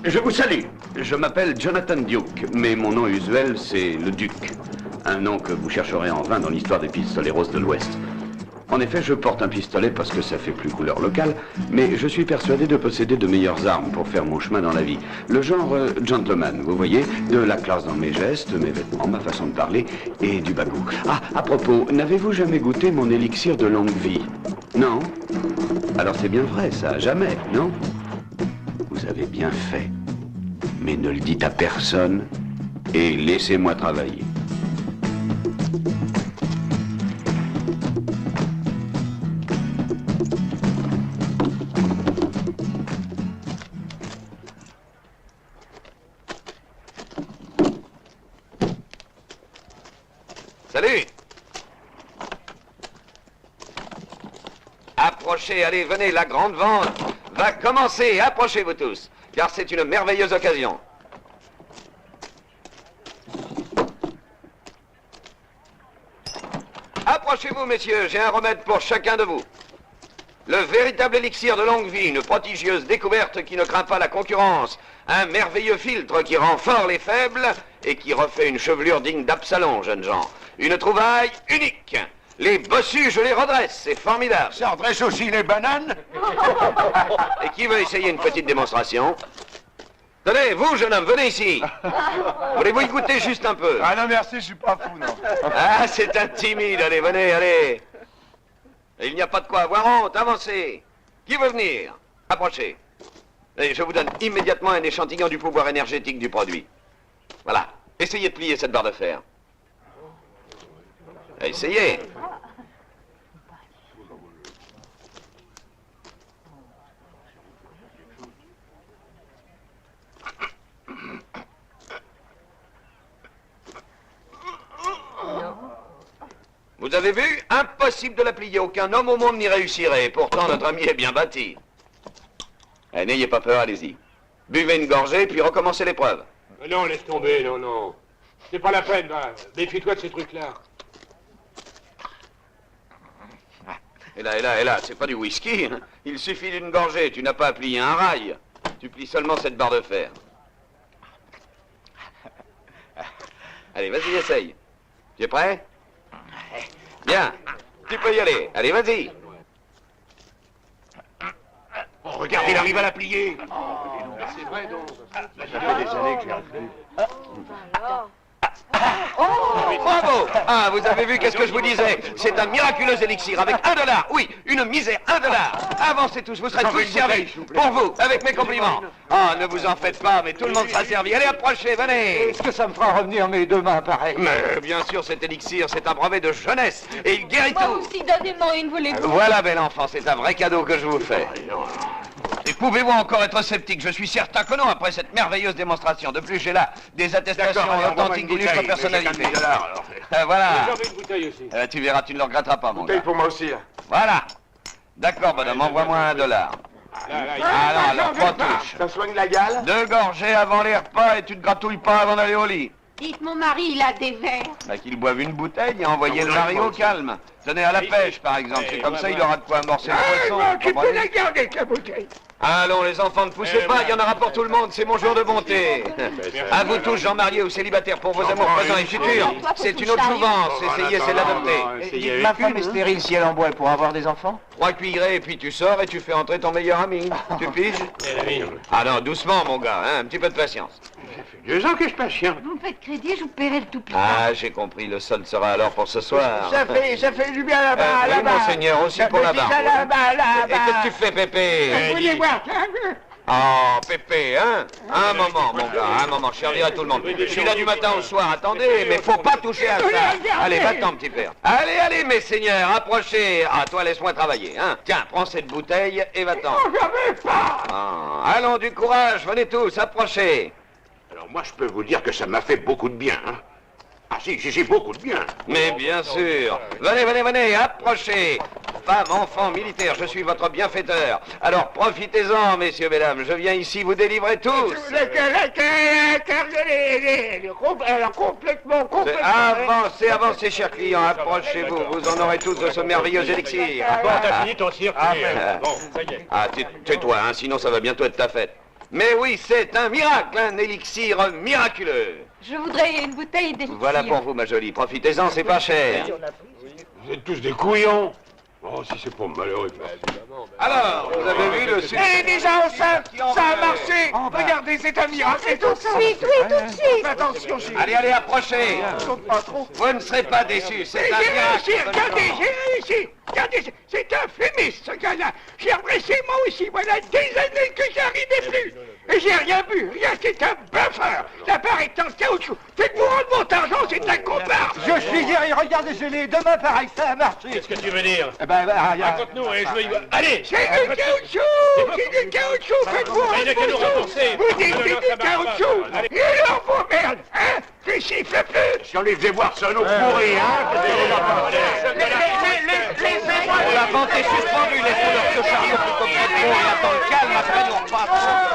Je vous salue. Je m'appelle Jonathan Duke, mais mon nom usuel, c'est le Duc. Un nom que vous chercherez en vain dans l'histoire des pistoleros de l'Ouest. En effet, je porte un pistolet parce que ça fait plus couleur locale, mais je suis persuadé de posséder de meilleures armes pour faire mon chemin dans la vie. Le genre gentleman, vous voyez, de la classe dans mes gestes, mes vêtements, ma façon de parler et du bagou. Ah, à propos, n'avez-vous jamais goûté mon élixir de longue vie? Non? Alors c'est bien vrai, ça, jamais, non? Vous avez bien fait. Mais ne le dites à personne et laissez-moi travailler. Salut! Approchez, allez, venez, la grande vente va commencer. Approchez-vous tous, car c'est une merveilleuse occasion. Approchez-vous, messieurs, j'ai un remède pour chacun de vous. Le véritable élixir de longue vie, une prodigieuse découverte qui ne craint pas la concurrence, un merveilleux filtre qui rend fort les faibles et qui refait une chevelure digne d'Absalom, jeunes gens. Une trouvaille unique. Les bossus, je les redresse, c'est formidable. Ça redresse aussi les bananes? Et qui veut essayer une petite démonstration? Tenez, vous, jeune homme, venez ici. Voulez-vous y goûter juste un peu? Ah non, merci, je suis pas fou, non. Ah, c'est un timide, allez, venez, allez. Il n'y a pas de quoi avoir honte, avancez. Qui veut venir? Approchez. Et je vous donne immédiatement un échantillon du pouvoir énergétique du produit. Voilà, essayez de plier cette barre de fer. Essayez. Vous avez vu? Impossible de la plier. Aucun homme au monde n'y réussirait. Pourtant, notre ami est bien bâti. Eh, n'ayez pas peur, allez-y. Buvez une gorgée, puis recommencez l'épreuve. Non, laisse tomber, non, non. C'est pas la peine, va. Méfie-toi de ces trucs-là. Et là, c'est pas du whisky. Hein. Il suffit d'une gorgée. Tu n'as pas à plier un rail. Tu plies seulement cette barre de fer. Allez, vas-y, essaye. Tu es prêt? Bien. Tu peux y aller. Allez, vas-y. Oh, regarde, il arrive à la plier. C'est vrai, donc. Ça fait des années que j'y arrive plus. Bravo! Ah, vous avez vu, qu'est-ce que je vous disais? C'est un miraculeux élixir avec $1. Oui, une misère, $1. Avancez tous, vous serez tous servis. Pour vous, avec mes compliments. Ah, ne vous en faites pas, mais tout le monde sera servi. Allez, approchez, venez. Est-ce que ça me fera revenir mes deux mains pareilles? Mais bien sûr, cet élixir, c'est un brevet de jeunesse. Et il guérit Moi tout. aussi, donnez-moi une, voulez-vous? Voilà, bel enfant, c'est un vrai cadeau que je vous fais. Et pouvez-vous encore être sceptique? Je suis certain que non, après cette merveilleuse démonstration. De plus, j'ai là des attestations authentiques d'illustres personnalités. Voilà. J'en veux une bouteille aussi. Tu verras, tu ne le regretteras pas, mon gars. Pour moi aussi. Voilà. D'accord, madame, envoie-moi $1. Là, Ah non, alors, pas touche. Ça soigne la gale? 2 gorgées avant les repas et tu te gratouilles pas avant d'aller au lit. Dites, mon mari, il a des verres. Bah, qu'il boive une bouteille et envoyez le mari au calme. Tenez à la pêche, par exemple. C'est comme ça, il aura de quoi amorcer le poisson. Tu peux la garder, ta bouteille. Allons, les enfants, ne poussez pas, il y en aura pour tout le monde, c'est mon jour de bonté. À vous tous, gens mariés ou célibataires, pour vos amours présents et futurs, c'est une autre jouvence, essayez, c'est l'adopter. Ma femme est stérile, si elle en boit, elle pourra avoir des enfants? 3 cuillerées, et puis tu sors et tu fais entrer ton meilleur ami. Tu piges? Ah non, doucement, mon gars, hein, un petit peu de patience. 2 ans que je patiente. Vous me faites crédit, je vous paierai le tout plat. Ah, j'ai compris, le solde sera alors pour ce soir. Ça fait du bien là-bas, Oui, là-bas. monseigneur, aussi pour la barbe. Là-bas. Et qu'est-ce que tu fais, Pépé? Vous voulez voir ça? Oh, Pépé, hein? Un moment, mon gars, un moment, je servirai tout le monde. Je suis là du matin au soir, attendez, mais faut pas toucher à ça. Allez, va-t'en, petit père. Allez, allez, mes seigneurs, approchez. Ah, toi, laisse-moi travailler, hein? Tiens, prends cette bouteille et va-t'en. Ah, allons, du courage, venez tous, approchez. Alors moi, je peux vous dire que ça m'a fait beaucoup de bien, hein. Ah si, j'ai beaucoup de bien. Mais bien sûr. Venez, approchez. Femmes, enfants, militaires, je suis votre bienfaiteur. Alors profitez-en, messieurs, mesdames. Je viens ici vous délivrer tous. Complètement. Avancez, chers clients, approchez-vous. Vous en aurez tous de ce merveilleux élixir. Bon, t'as fini ton cirque. Bon, ça y est. Ah, tais-toi, hein, sinon ça va bientôt être ta fête. Mais oui, c'est un miracle, un élixir miraculeux. Je voudrais une bouteille d'élixir. Voilà pour vous, ma jolie. Profitez-en, c'est pas cher. Vous êtes tous des couillons. Oh, si c'est pour malheureux. Alors, vous avez vu le succès? Elle est déjà enceinte. Ça a marché. Regardez, c'est un miracle. C'est tout de suite, oui, tout de suite. Attention, chérie. Allez, allez, approchez. Saute pas trop. Vous ne serez pas déçus, c'est un J'ai miracle. réussi, regardez, j'ai réussi. Regardez, c'est un fumiste, ce gars-là. J'ai redressé moi aussi. Voilà des années que j'arrivais plus. Et j'ai rien bu, rien, c'est un buffeur. L'appareil est en caoutchouc. Faites-vous rendre votre argent, c'est un comparse. Je suis guéri, regardez, je l'ai. Demain, pareil, ça a marché. Qu'est-ce que tu veux dire? Raconte-nous, et je vais y voir. Allez! C'est du caoutchouc. C'est du caoutchouc. Faites-vous rendre Il n'y a qu'à nous votre rembourser. argent. Vous dites Non, c'est non, du ça marche pas. caoutchouc. Allez. Et alors, vous merde, hein? Tu siffles plus. Si on les faisait voir ça, nous pourrir, hein? Pour la vente est suspendue, les couleurs de charbon plutôt que de et attends le calme, après nous repassons.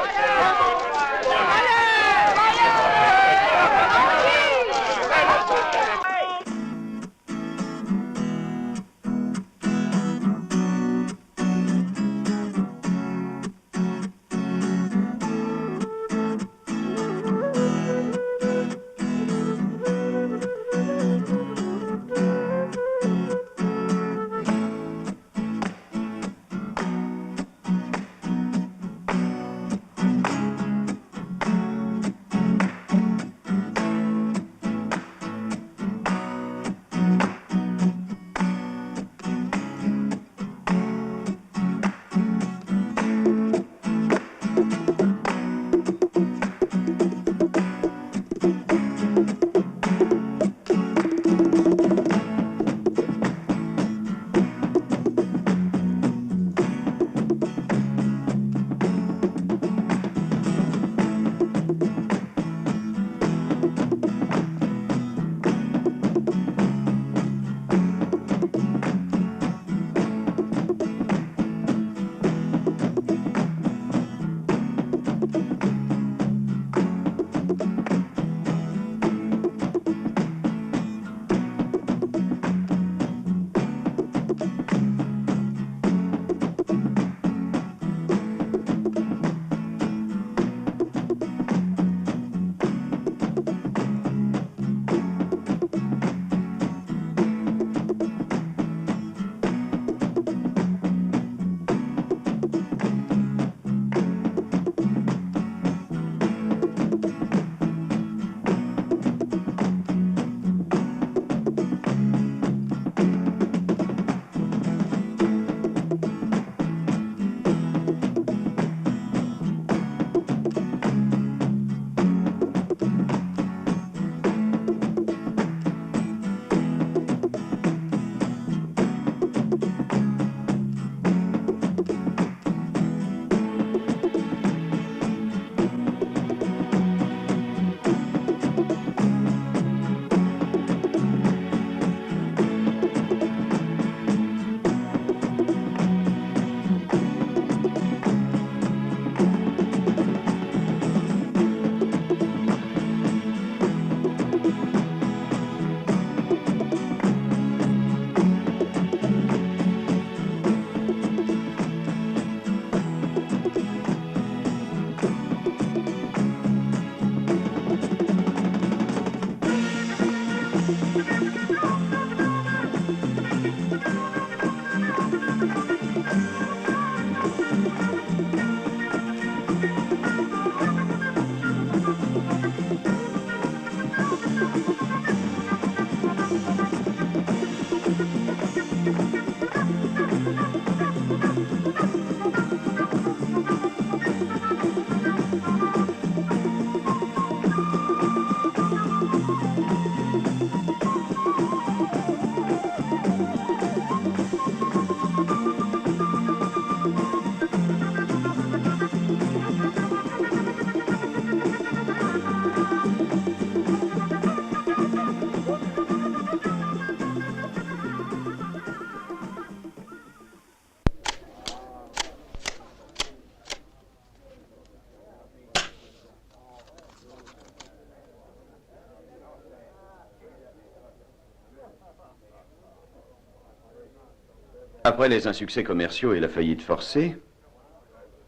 Après les insuccès commerciaux et la faillite forcée,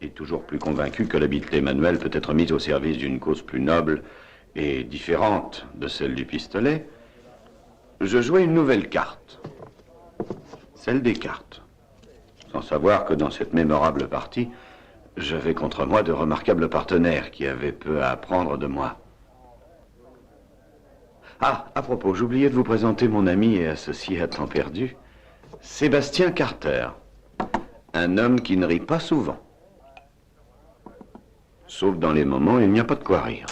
et toujours plus convaincu que l'habileté manuelle peut être mise au service d'une cause plus noble et différente de celle du pistolet, je jouais une nouvelle carte, celle des cartes, sans savoir que dans cette mémorable partie, j'avais contre moi de remarquables partenaires qui avaient peu à apprendre de moi. Ah, à propos, j'oubliais de vous présenter mon ami et associé à temps perdu, Sébastien Carter, un homme qui ne rit pas souvent. Sauf dans les moments où il n'y a pas de quoi rire.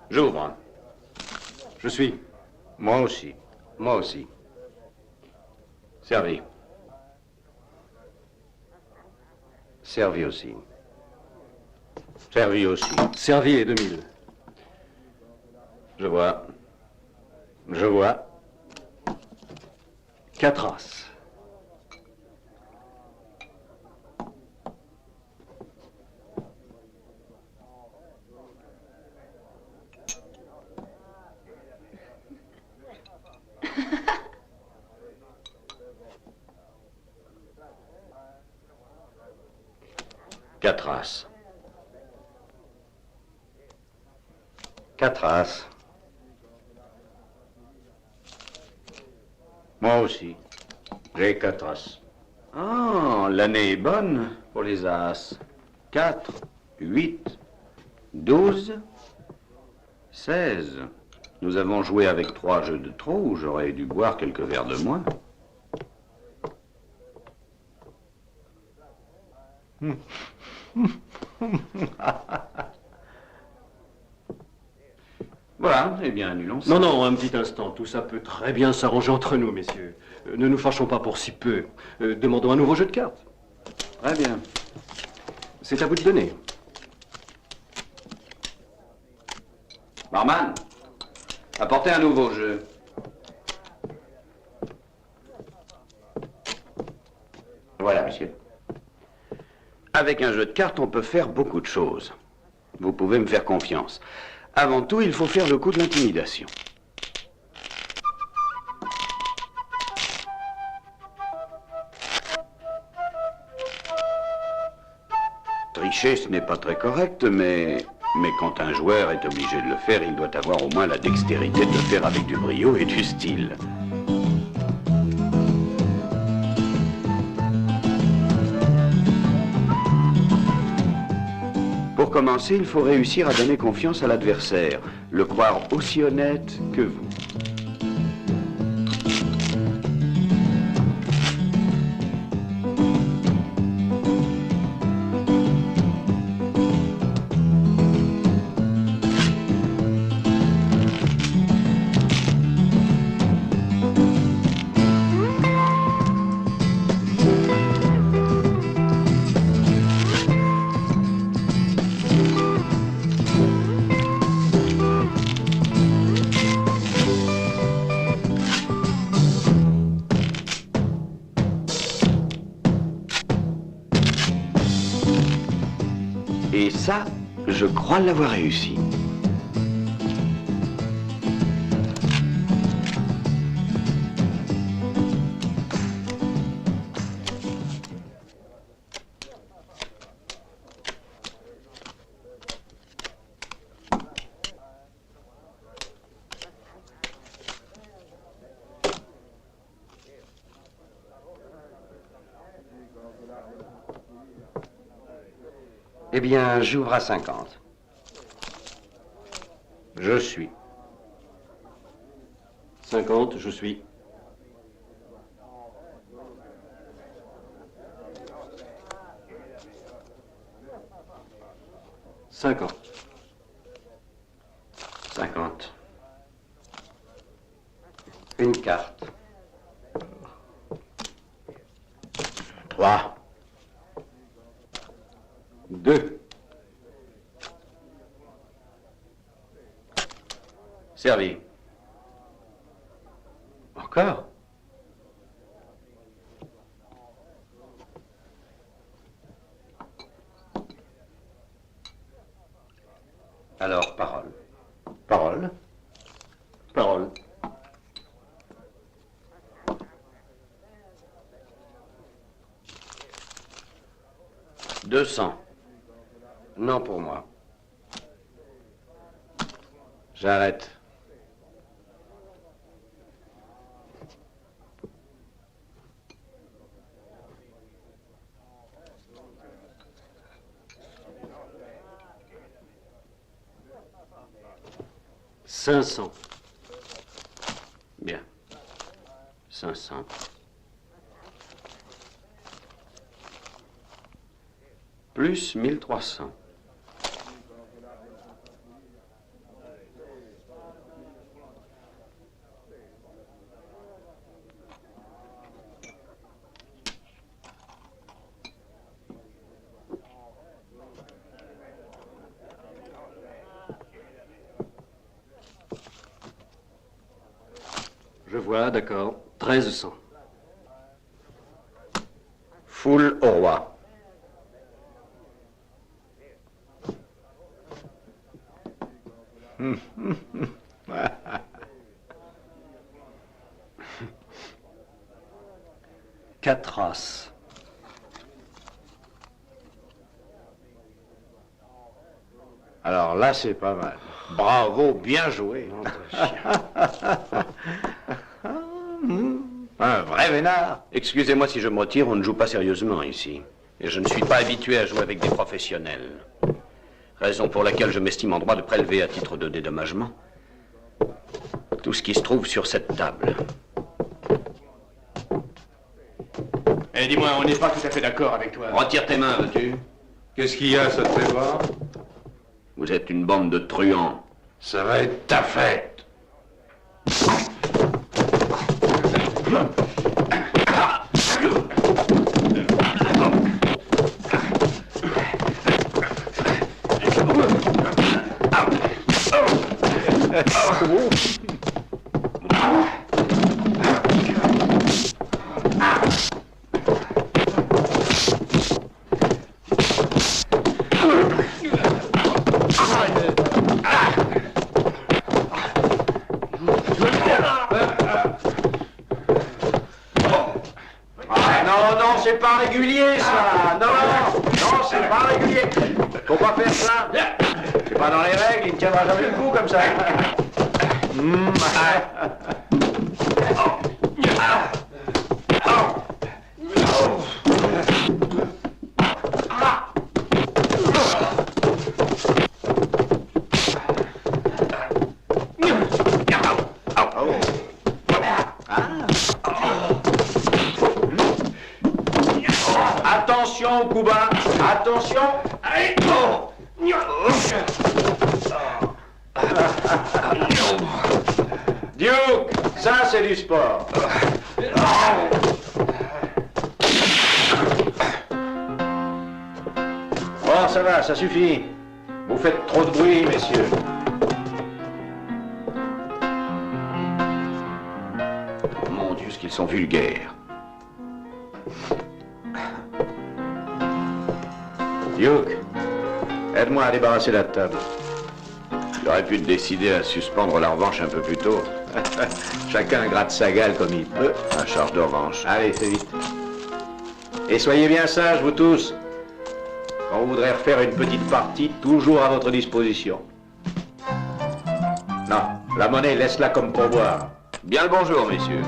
J'ouvre. Je suis. Moi aussi. Moi aussi. Servi. Servi aussi. Servi aussi. Servi et 2000. Je vois. Je vois. 4 as. Quatre as. 4 as. Moi aussi. J'ai 4 as. Ah, l'année est bonne pour les as. 4, 8, 12, 16. Nous avons joué avec 3 jeux de trop, où j'aurais dû boire quelques verres de moins. Voilà, eh bien, annulons ça. Non, non, un petit instant. Tout ça peut très bien s'arranger entre nous, messieurs. Ne nous fâchons pas pour si peu. Demandons un nouveau jeu de cartes. Très bien. C'est à vous de donner. Barman, apportez un nouveau jeu. Voilà, monsieur. Avec un jeu de cartes, on peut faire beaucoup de choses. Vous pouvez me faire confiance. Avant tout, il faut faire le coup de l'intimidation. Tricher, ce n'est pas très correct, mais quand un joueur est obligé de le faire, il doit avoir au moins la dextérité de le faire avec du brio et du style. Pour commencer, il faut réussir à donner confiance à l'adversaire, le croire aussi honnête que vous. Et ça, je crois l'avoir réussi. Eh bien, j'ouvre à 50. Je suis. 50, je suis. 50. 50. Une carte. 3. 2. Servi. Encore? Alors, parole. Parole. Parole. « 200. Non pour moi. J'arrête. « 500. Bien. 500. Plus 1300. Je vois, d'accord. 1300. Foule au roi. Quatre as. Alors là, c'est pas mal. Bravo, bien joué. Un vrai vénard. Excusez-moi si je me retire, on ne joue pas sérieusement ici. Et je ne suis pas habitué à jouer avec des professionnels. Raison pour laquelle je m'estime en droit de prélever à titre de dédommagement tout ce qui se trouve sur cette table. Eh, dis-moi, on n'est pas tout à fait d'accord avec toi. Retire tes mains, veux-tu? Qu'est-ce qu'il y a, ça te fait voir? Vous êtes une bande de truands. Ça va être ta fête. C'est pas régulier, ça. Non, c'est pas régulier. Faut pas faire ça. C'est pas dans les règles, il ne tiendra jamais le coup comme ça. Attention, Cuba. Attention. Allez. Duke, ça c'est du sport. Bon, ça va, ça suffit. Vous faites trop de bruit, messieurs. Mon Dieu, ce qu'ils sont vulgaires. Duke, aide-moi à débarrasser la table. J'aurais pu te décider à suspendre la revanche un peu plus tôt. Chacun gratte sa gale comme il peut. Un charge de revanche. Allez, fais vite. Et soyez bien sages, vous tous. Quand vous voudrez refaire une petite partie, toujours à votre disposition. Non, la monnaie, laisse-la comme pourboire. Bien le bonjour, messieurs.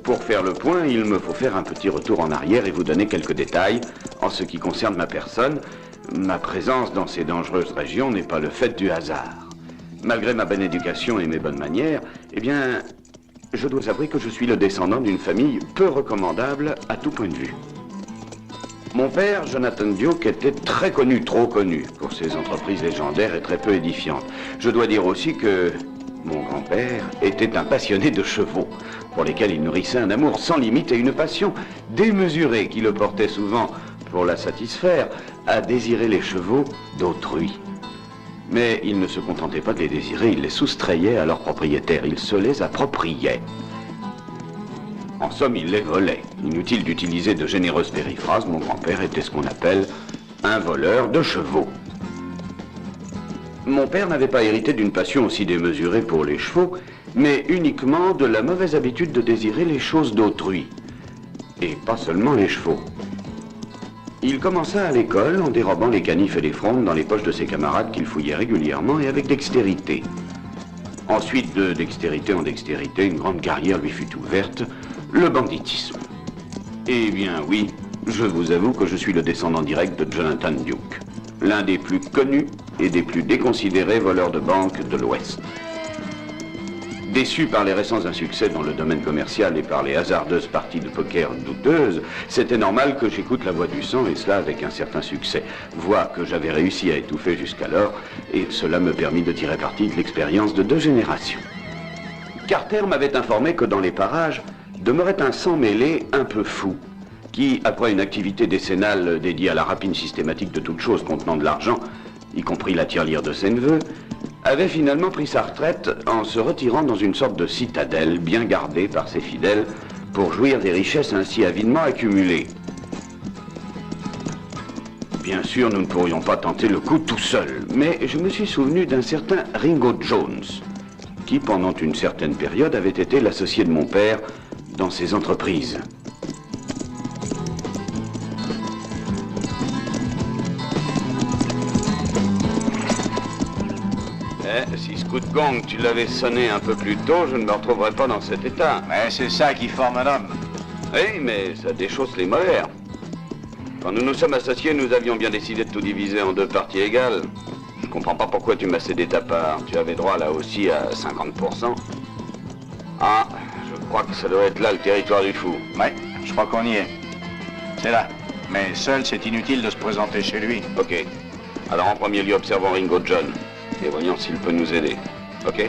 Pour faire le point, il me faut faire un petit retour en arrière et vous donner quelques détails en ce qui concerne ma personne. Ma présence dans ces dangereuses régions n'est pas le fait du hasard. Malgré ma bonne éducation et mes bonnes manières, eh bien, je dois avouer que je suis le descendant d'une famille peu recommandable à tout point de vue. Mon père, Jonathan Duke, était très connu, trop connu, pour ses entreprises légendaires et très peu édifiantes. Je dois dire aussi que mon grand-père, était un passionné de chevaux, pour lesquels il nourrissait un amour sans limite et une passion démesurée qui le portait souvent, pour la satisfaire, à désirer les chevaux d'autrui. Mais il ne se contentait pas de les désirer, il les soustrayait à leurs propriétaires, il se les appropriait. En somme, il les volait. Inutile d'utiliser de généreuses périphrases, mon grand-père était ce qu'on appelle un voleur de chevaux. Mon père n'avait pas hérité d'une passion aussi démesurée pour les chevaux, mais uniquement de la mauvaise habitude de désirer les choses d'autrui. Et pas seulement les chevaux. Il commença à l'école en dérobant les canifs et les frondes dans les poches de ses camarades qu'il fouillait régulièrement et avec dextérité. Ensuite, de dextérité en dextérité, une grande carrière lui fut ouverte, le banditisme. Eh bien oui, je vous avoue que je suis le descendant direct de Jonathan Duke, l'un des plus connus et des plus déconsidérés voleurs de banque de l'Ouest. Déçu par les récents insuccès dans le domaine commercial et par les hasardeuses parties de poker douteuses, c'était normal que j'écoute la voix du sang, et cela avec un certain succès. Voix que j'avais réussi à étouffer jusqu'alors, et cela me permit de tirer parti de l'expérience de 2 générations. Carter m'avait informé que dans les parages demeurait un sang mêlé un peu fou, qui, après une activité décennale dédiée à la rapine systématique de toute chose contenant de l'argent, y compris la tirelire de ses neveux, avait finalement pris sa retraite en se retirant dans une sorte de citadelle bien gardée par ses fidèles pour jouir des richesses ainsi avidement accumulées. Bien sûr, nous ne pourrions pas tenter le coup tout seul, mais je me suis souvenu d'un certain Ringo Jones, qui pendant une certaine période avait été l'associé de mon père dans ses entreprises. Si ce coup de gong, tu l'avais sonné un peu plus tôt, je ne me retrouverais pas dans cet état. Mais c'est ça qui forme un homme. Oui, mais ça déchausse les molaires. Quand nous nous sommes associés, nous avions bien décidé de tout diviser en 2 parties égales. Je comprends pas pourquoi tu m'as cédé ta part. Tu avais droit là aussi à 50%. Ah, je crois que ça doit être là le territoire du fou. Ouais, je crois qu'on y est. C'est là. Mais seul, c'est inutile de se présenter chez lui. Ok. Alors en premier lieu, observons Ringo John. Et voyons s'il peut nous aider. Ok?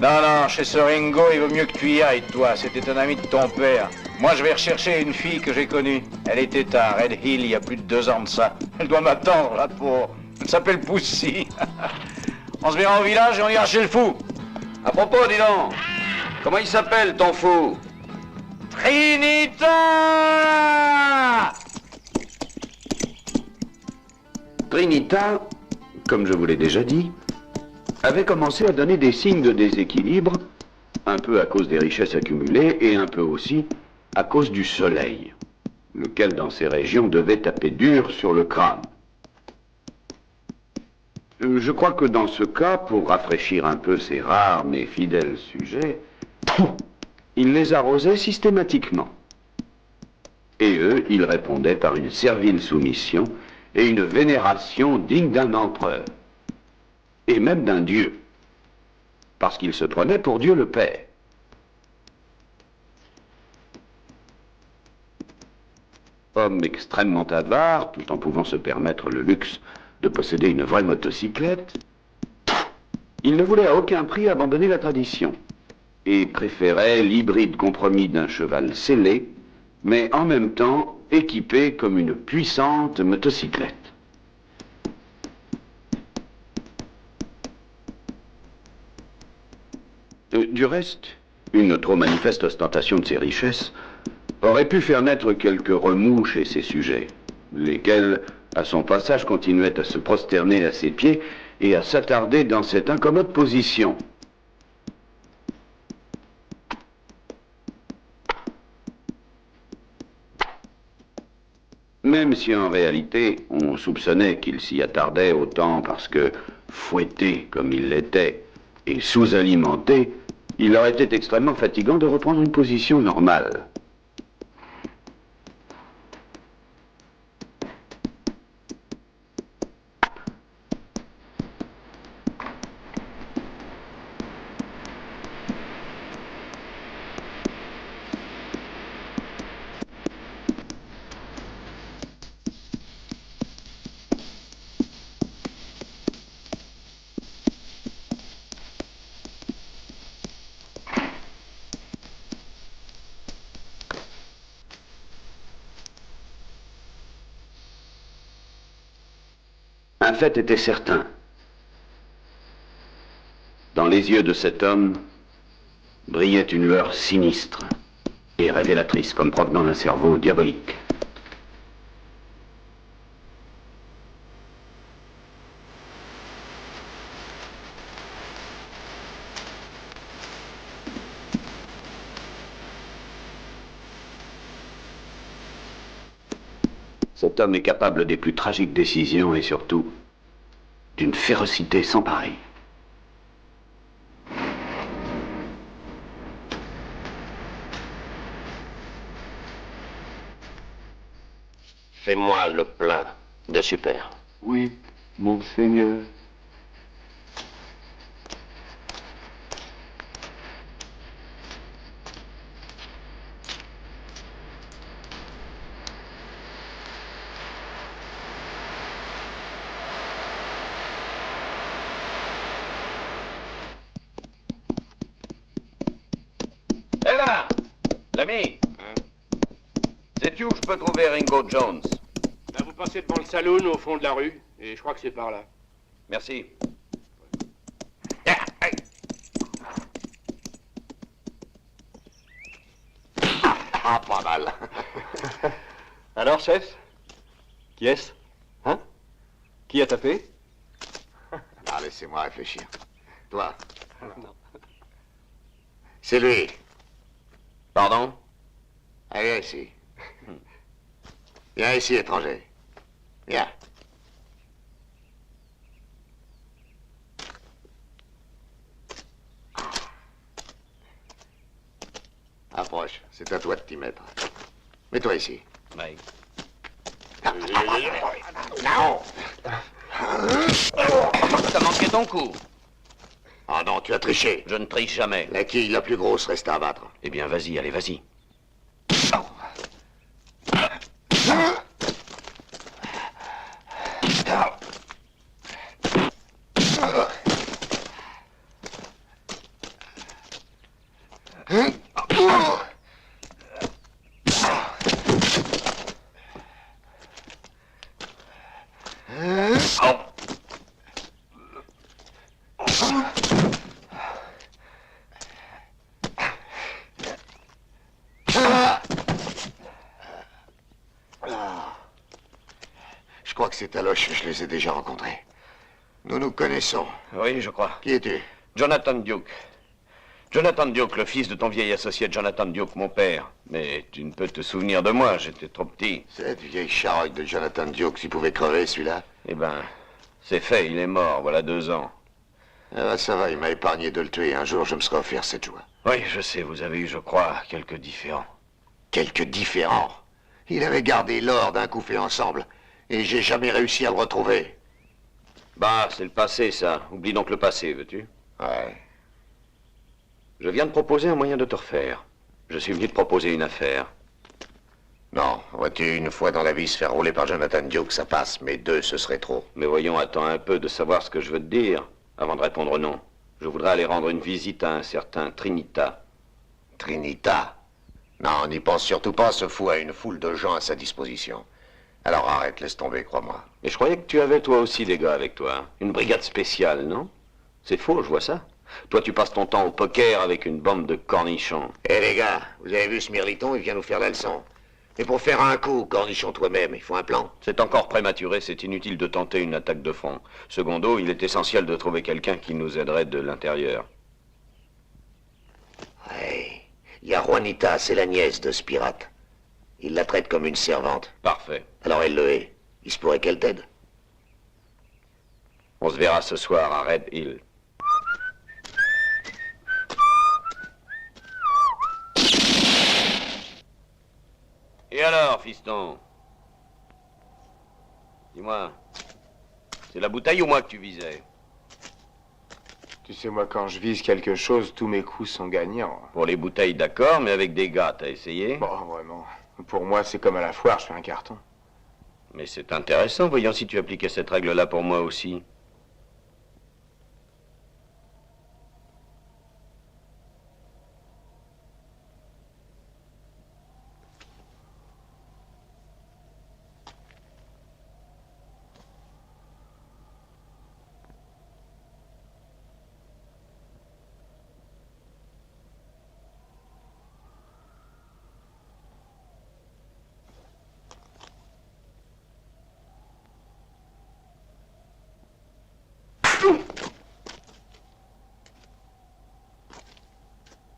Non, chez ce Ringo, il vaut mieux que tu y ailles, toi. C'était un ami de ton père. Moi, je vais rechercher une fille que j'ai connue. Elle était à Red Hill il y a plus de 2 ans de ça. Elle doit m'attendre, la pauvre. Elle s'appelle Poussy. On se verra au village et on ira chez le fou. À propos, dis donc, comment il s'appelle, ton fou? Trinita! Trinita, comme je vous l'ai déjà dit, avait commencé à donner des signes de déséquilibre, un peu à cause des richesses accumulées et un peu aussi à cause du soleil, lequel dans ces régions devait taper dur sur le crâne. Je crois que dans ce cas, pour rafraîchir un peu ses rares mais fidèles sujets, il les arrosait systématiquement. Et eux, ils répondaient par une servile soumission et une vénération digne d'un empereur. Et même d'un dieu, parce qu'il se prenait pour Dieu le Père. Homme extrêmement avare, tout en pouvant se permettre le luxe de posséder une vraie motocyclette, il ne voulait à aucun prix abandonner la tradition, et préférait l'hybride compromis d'un cheval sellé, mais en même temps équipé comme une puissante motocyclette. Du reste, une trop manifeste ostentation de ses richesses aurait pu faire naître quelques remous chez ses sujets, lesquels, à son passage, continuaient à se prosterner à ses pieds et à s'attarder dans cette incommode position. Même si en réalité on soupçonnait qu'il s'y attardait autant parce que, fouetté comme il l'était et sous-alimenté, il aurait été extrêmement fatigant de reprendre une position normale. Un fait était certain. Dans les yeux de cet homme brillait une lueur sinistre et révélatrice, comme provenant d'un cerveau diabolique. Cet homme est capable des plus tragiques décisions et surtout d'une férocité sans pareille. Fais-moi le plein de super. Oui, monseigneur. Hé là, l'ami. Sais-tu où je peux trouver Ringo Jones? Là, vous passez devant le saloon au fond de la rue, et je crois que c'est par là. Merci. Ah, pas mal. Alors, chef? Qui est-ce? Hein? Qui a tapé? Ah, laissez-moi réfléchir. Toi? C'est lui. Pardon? Allez, ici. Viens ici, étranger. Viens. Approche, c'est à toi de t'y mettre. Mets-toi ici. Oui. Non! T'as manqué ton coup. Ah non, tu as triché. Je ne triche jamais. La quille la plus grosse reste à abattre. Eh bien, vas-y, allez, vas-y. Je crois que c'est Taloche, je les ai déjà rencontrés. Nous nous connaissons. Oui, je crois. Qui es-tu? Jonathan Duke. Jonathan Duke, le fils de ton vieil associé Jonathan Duke, mon père. Mais tu ne peux te souvenir de moi, j'étais trop petit. Cette vieille charogne de Jonathan Duke, s'il pouvait crever, celui-là? Eh ben, c'est fait, il est mort, voilà 2 ans. Ah ben, ça va, il m'a épargné de le tuer. Un jour, je me serais offert cette joie. Oui, je sais, vous avez eu, je crois, quelques différends. Quelques différends? Il avait gardé l'or d'un coup fait ensemble. Et j'ai jamais réussi à le retrouver. Bah, c'est le passé, ça. Oublie donc le passé, veux-tu? Ouais. Je viens de proposer un moyen de te refaire. Je suis venu te proposer une affaire. Non, vois-tu, une fois dans la vie, se faire rouler par Jonathan Duke, ça passe, mais 2, ce serait trop. Mais voyons, attends un peu de savoir ce que je veux te dire, avant de répondre non. Je voudrais aller rendre une visite à un certain Trinita. Trinita? Non, n'y pense surtout pas, ce fou a une foule de gens à sa disposition. Alors arrête, laisse tomber, crois-moi. Mais je croyais que tu avais toi aussi des gars avec toi. Une brigade spéciale, non? C'est faux, je vois ça. Toi, tu passes ton temps au poker avec une bande de cornichons. Eh les gars, vous avez vu ce mirliton, il vient nous faire la leçon. Mais pour faire un coup, cornichon toi-même, il faut un plan. C'est encore prématuré, c'est inutile de tenter une attaque de front. Secondo, il est essentiel de trouver quelqu'un qui nous aiderait de l'intérieur. Ouais, il y a Juanita, c'est la nièce de ce pirate. Il la traite comme une servante. Parfait. Alors elle le hait. Il se pourrait qu'elle t'aide. On se verra ce soir à Red Hill. Et alors, fiston? Dis-moi, c'est la bouteille ou moi que tu visais? Tu sais, moi, quand je vise quelque chose, tous mes coups sont gagnants. Pour les bouteilles, d'accord, mais avec des gars, t'as essayé? Bon, vraiment. Pour moi, c'est comme à la foire, je fais un carton. Mais c'est intéressant, voyons si tu appliquais cette règle-là pour moi aussi.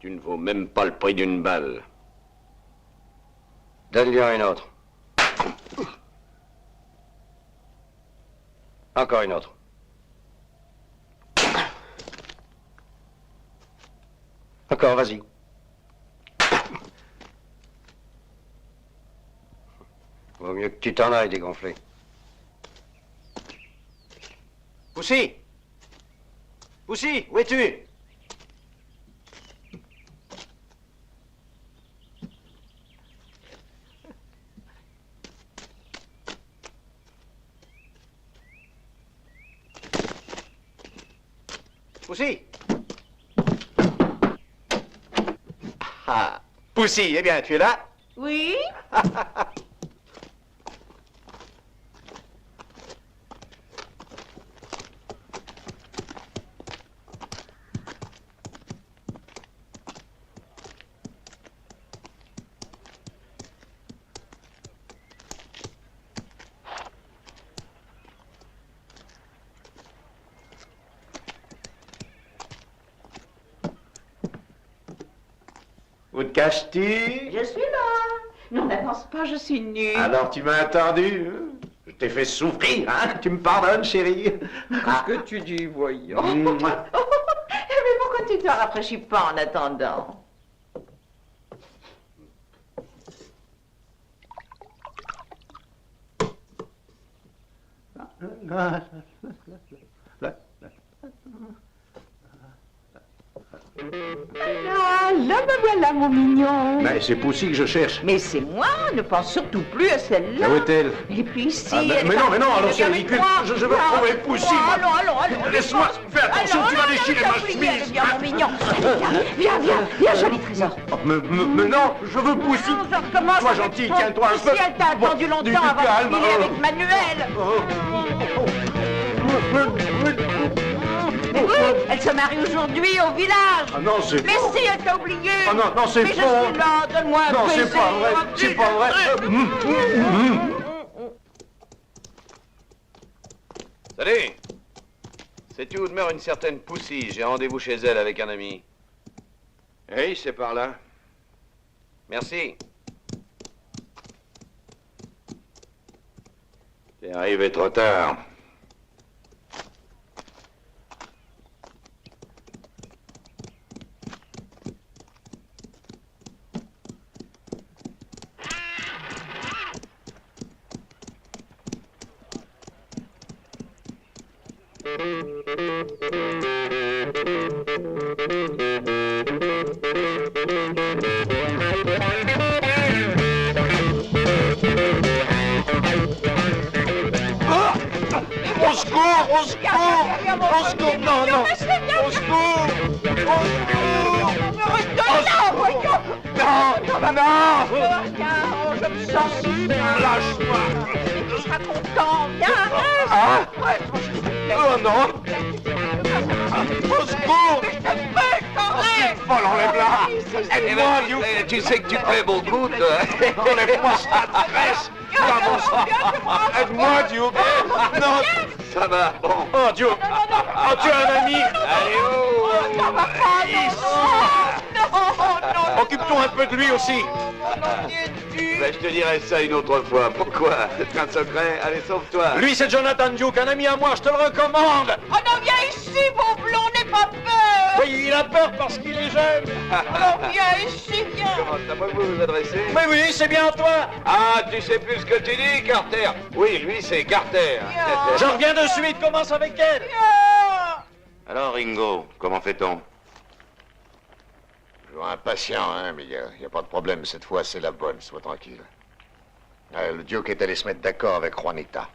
Tu ne vaux même pas le prix d'une balle. Donne-lui une autre. Encore une autre. Encore, vas-y. Vaut mieux que tu t'en ailles dégonfler. Poussy! Poussy, où es-tu? Poussy! Ah, Poussy, eh bien, tu es là? Oui? Où te caches-tu? Je suis là. Non, n'avance pas, je suis nue. Alors tu m'as entendu, hein? Je t'ai fait souffrir, hein? Tu me pardonnes, chérie? Qu'est-ce que tu dis, voyons? Mouah. Mais pourquoi tu te rafraîchis pas en attendant? Ah, là me voilà, mon mignon. Mais c'est Poussy que je cherche. Mais c'est moi, ne pense surtout plus à celle-là. Où est-elle? Elle est plus ici. Ah, elle est mais non, partie, alors c'est elle est ridicule. avec moi. Je veux retrouver Poussy, moi. Allons. Laisse-moi, fais attention, tu vas déchirer ma chemise. Viens, mon mignon. Viens, joli trésor. Mais non, je veux Poussy. Non, je recommence. Sois gentil, tiens-toi un peu. Si elle t'a attendu Bon, du longtemps avant calme. de filer avec Manuel. Oui, elle se marie aujourd'hui au village. Ah non, c'est Mais faux. si, elle t'a oublié. Ah non, c'est Mais faux. je suis là, donne-moi un Non, baiser. c'est pas vrai, c'est pas vrai. Salut! Sais-tu où demeure une certaine Poussy? J'ai rendez-vous chez elle avec un ami. Hey, c'est par là. Merci. T'es arrivé trop tard. Au secours, au secours, au secours, non, au secours, non, Je me sens si bien. lâche-moi. Tu seras content. Viens, Ah, oh non, au secours, Paul, enlève-la, aide-moi, Duke, Tu sais que tu fais beaucoup, toi. enlève-moi cette tresse, aide-moi, Duke, non, Ça va, bon. oh, Duke, oh, tu as un ami, Allez, oh! occupe-toi un peu de lui aussi. Ben, je te dirai ça une autre fois. Pourquoi? C'est un secret? Allez, sauve-toi. Lui, c'est Jonathan Duke, un ami à moi, je te le recommande. Oh non, viens ici, mon blond, n'aie pas peur. Oui, il a peur parce qu'il est jeune. Alors viens ici, viens. Comment ça va vous adresser? Mais oui, c'est bien toi. Ah, tu sais plus ce que tu dis, Carter? Oui, lui, c'est Carter. Je reviens de suite, commence avec elle. Alors, Ringo, comment fait-on? Je vois impatient, hein, mais y a pas de problème. Cette fois, c'est la bonne, sois tranquille. Le Duke est allé se mettre d'accord avec Juanita.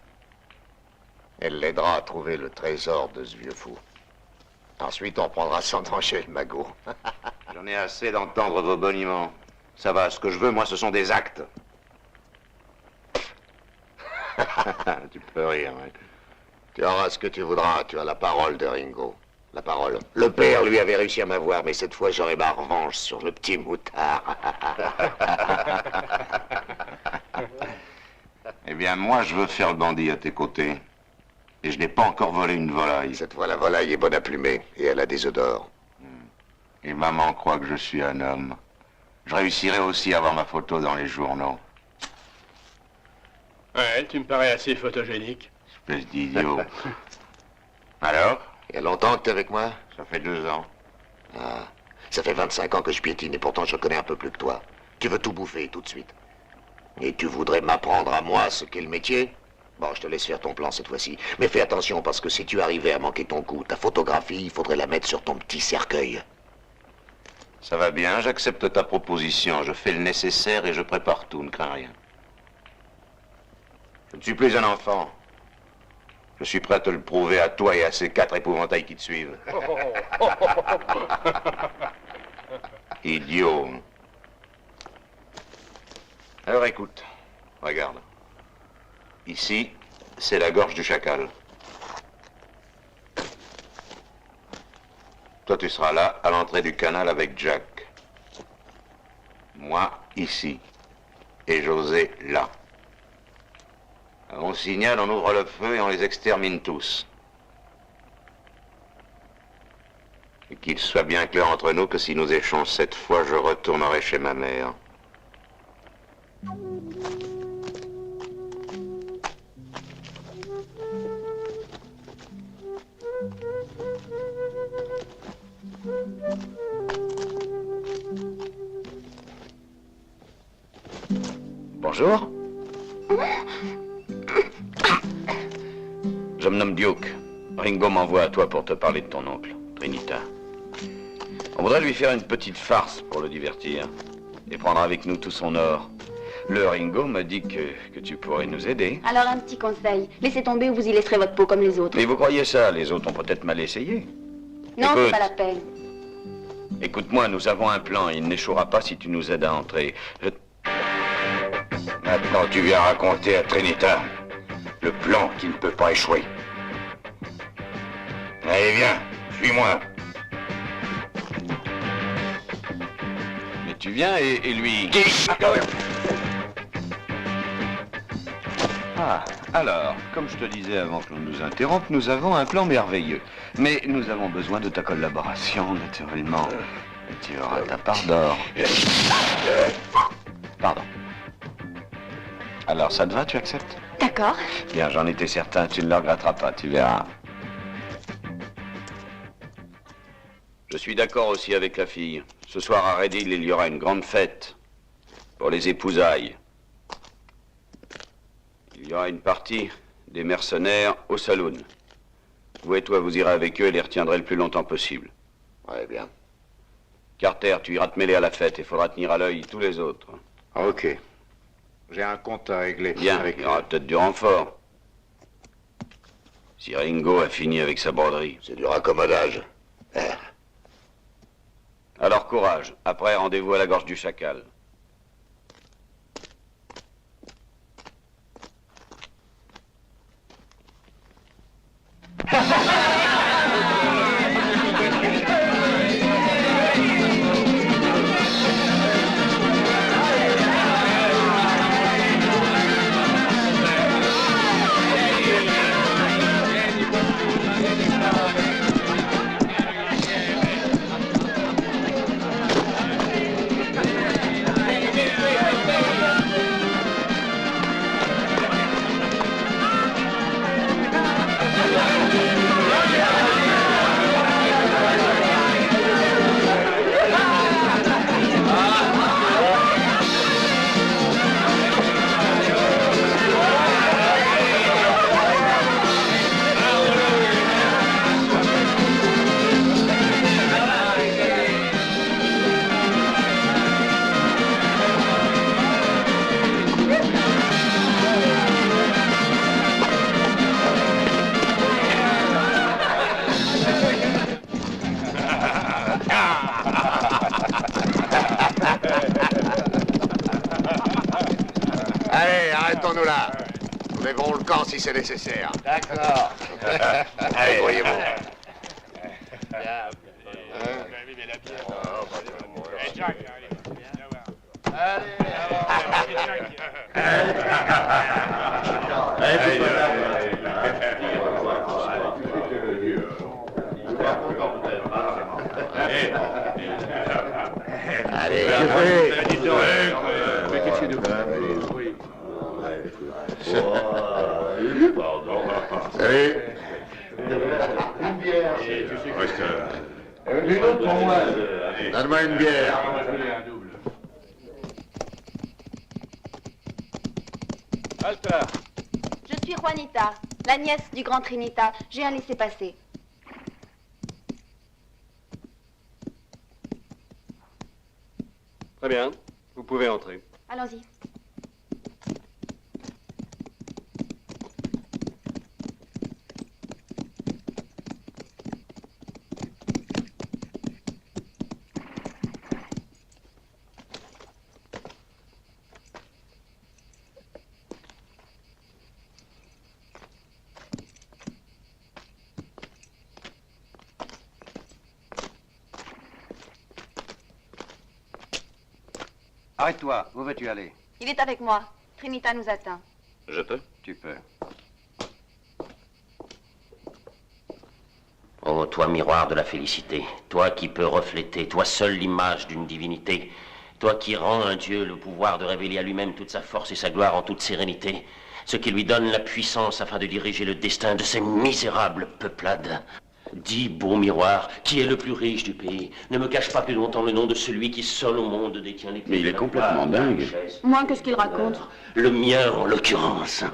Elle l'aidera à trouver le trésor de ce vieux fou. Ensuite, on prendra son trancher, le magot. J'en ai assez d'entendre vos boniments. Ça va, ce que je veux, moi, ce sont des actes. Tu peux rire, ouais. Tu auras ce que tu voudras, tu as la parole de Ringo. La parole. Le père, lui, avait réussi à m'avoir, mais cette fois, j'aurai ma revanche sur le petit moutard. Eh bien, moi, je veux faire le bandit à tes côtés. Et je n'ai pas encore volé une volaille. Cette fois, la volaille est bonne à plumer, et elle a des odeurs. Et maman croit que je suis un homme. Je réussirai aussi à avoir ma photo dans les journaux. Ouais, tu me parais assez photogénique. Espèce d'idiot. Alors? Il y a longtemps que t'es avec moi? Ça fait 2 ans. Ah, ça fait 25 ans que je piétine et pourtant je connais un peu plus que toi. Tu veux tout bouffer tout de suite. Et tu voudrais m'apprendre à moi ce qu'est le métier? Bon, je te laisse faire ton plan cette fois-ci. Mais fais attention parce que si tu arrivais à manquer ton coup, ta photographie, il faudrait la mettre sur ton petit cercueil. Ça va bien, j'accepte ta proposition. Je fais le nécessaire et je prépare tout, ne crains rien. Je ne suis plus un enfant. Je suis prêt à te le prouver à toi et à ces 4 épouvantails qui te suivent. Idiot. Alors écoute, regarde. Ici, c'est la gorge du chacal. Toi, tu seras là, à l'entrée du canal avec Jack. Moi, ici. Et José, là. On signale, on ouvre le feu et on les extermine tous. Et qu'il soit bien clair entre nous que si nous échouons cette fois, je retournerai chez ma mère. Bonjour. Je me nomme Duke. Ringo m'envoie à toi pour te parler de ton oncle, Trinita. On voudrait lui faire une petite farce pour le divertir et prendre avec nous tout son or. Le Ringo me dit que tu pourrais nous aider. Alors un petit conseil, laissez tomber ou vous y laisserez votre peau comme les autres. Mais vous croyez ça? Les autres ont peut-être mal essayé. Non, Écoute. c'est pas la peine. Écoute-moi, nous avons un plan. Il n'échouera pas si tu nous aides à entrer. Maintenant, tu viens raconter à Trinita le plan qui ne peut pas échouer. Allez, viens, suis-moi. Mais tu viens et lui... Ah, alors, comme je te disais avant que l'on nous interrompe, nous avons un plan merveilleux. Mais nous avons besoin de ta collaboration, naturellement. Tu auras ta part d'or. Pardon. Alors, ça te va, tu acceptes? D'accord. Bien, j'en étais certain, tu ne le regretteras pas, tu verras. Je suis d'accord aussi avec la fille. Ce soir à Red Hill, il y aura une grande fête pour les épousailles. Il y aura une partie des mercenaires au saloon. Vous et toi, vous irez avec eux et les retiendrez le plus longtemps possible. Ouais, bien. Carter, tu iras te mêler à la fête et il faudra tenir à l'œil tous les autres. Ok. J'ai un compte à régler. Bien, il y aura peut-être du renfort. Si Ringo a fini avec sa broderie. C'est du raccommodage. Alors courage. Après, rendez-vous à la gorge du chacal. Allez, arrêtons-nous là. Nous lèverons le camp si c'est nécessaire. D'accord. Allez, voyez-vous. Allez. Pardon. Salut. Une bière. Reste. Une autre pour moi. Donne-moi une bière. Alta. Je suis Juanita, la nièce du grand Trinita. J'ai un laissez-passer. Très bien, vous pouvez entrer. Allons-y. Arrête-toi, où veux-tu aller? Il est avec moi. Trinita nous attend. Je peux? Tu peux. Oh, toi, miroir de la félicité, toi qui peux refléter, toi seul l'image d'une divinité, toi qui rends à un Dieu le pouvoir de révéler à lui-même toute sa force et sa gloire en toute sérénité, ce qui lui donne la puissance afin de diriger le destin de ces misérables peuplades. Dis, beau miroir, qui est le plus riche du pays? Ne me cache pas plus longtemps le nom de celui qui seul au monde détient les clés. Mais il est complètement dingue. Moi, qu'est-ce qu'il raconte? Le mien, en l'occurrence.